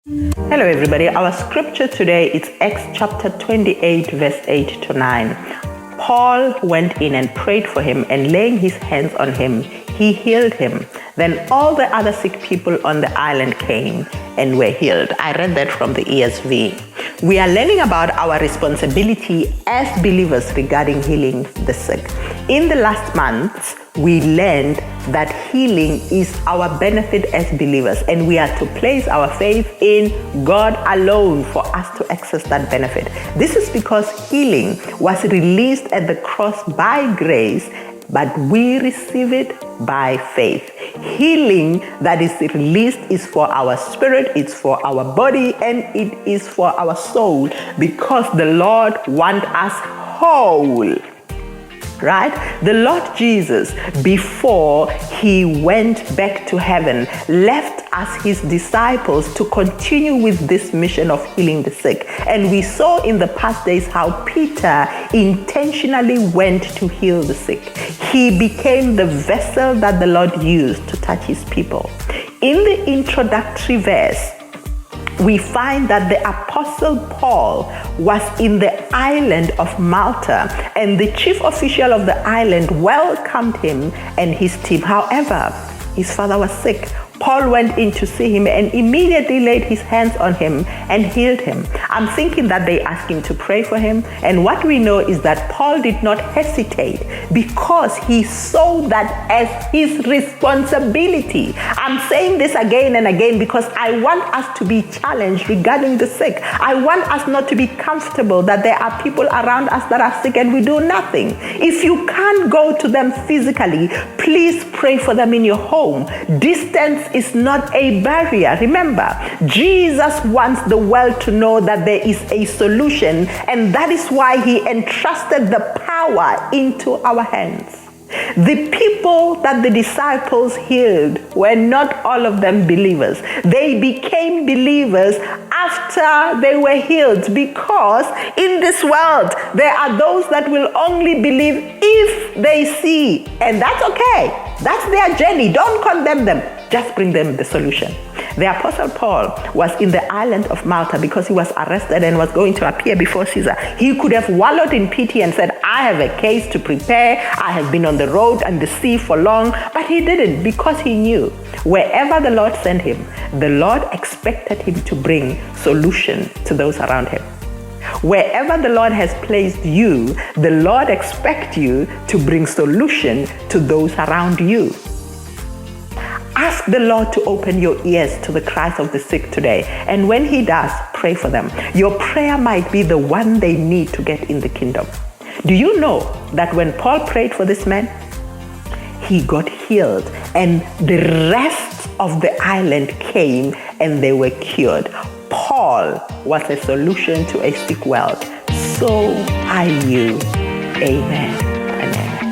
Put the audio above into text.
Hello everybody, our scripture today is Acts chapter 28 verse 8 to 9. Paul went in and prayed for him, and laying his hands on him, he healed him. Then all the other sick people on the island came and were healed. I read that from the ESV. We are learning about our responsibility as believers regarding healing the sick. In the last months, we learned that healing is our benefit as believers, and we are to place our faith in God alone for us to access that benefit. This is because healing was released at the cross by grace, but we receive it by faith. Healing that is released is for our spirit, it's for our body, and it is for our soul, because the Lord wants us whole. Right? The Lord Jesus, before he went back to heaven, left us his disciples to continue with this mission of healing the sick. And we saw in the past days how Peter intentionally went to heal the sick. He became the vessel that the Lord used to touch his people. In the introductory verse, we find that the Apostle Paul was in the island of Malta, and the chief official of the island welcomed him and his team. However, his father was sick. Paul went in to see him and immediately laid his hands on him and healed him. I'm thinking that they asked him to pray for him. And what we know is that Paul did not hesitate because he saw that as his responsibility. I'm saying this again and again because I want us to be challenged regarding the sick. I want us not to be comfortable that there are people around us that are sick and we do nothing. If you can't go to them physically, please pray for them in your home. Distance is not a barrier. Remember, Jesus wants the world to know that there is a solution, and that is why he entrusted the power into our hands. The people that the disciples healed were not all of them believers. They became believers after they were healed, because in this world there are those that will only believe if they see, and that's okay. That's their journey. Don't condemn them. Just bring them the solution. The Apostle Paul was in the island of Malta because he was arrested and was going to appear before Caesar. He could have wallowed in pity and said, I have a case to prepare. I have been on the road and the sea for long. But he didn't, because he knew wherever the Lord sent him, the Lord expected him to bring solution to those around him. Wherever the Lord has placed you, the Lord expects you to bring solution to those around you. Ask the Lord to open your ears to the cries of the sick today. And when he does, pray for them. Your prayer might be the one they need to get in the kingdom. Do you know that when Paul prayed for this man, he got healed, and the rest of the island came and they were cured? Paul was a solution to a sick world. So are you. Amen. Amen.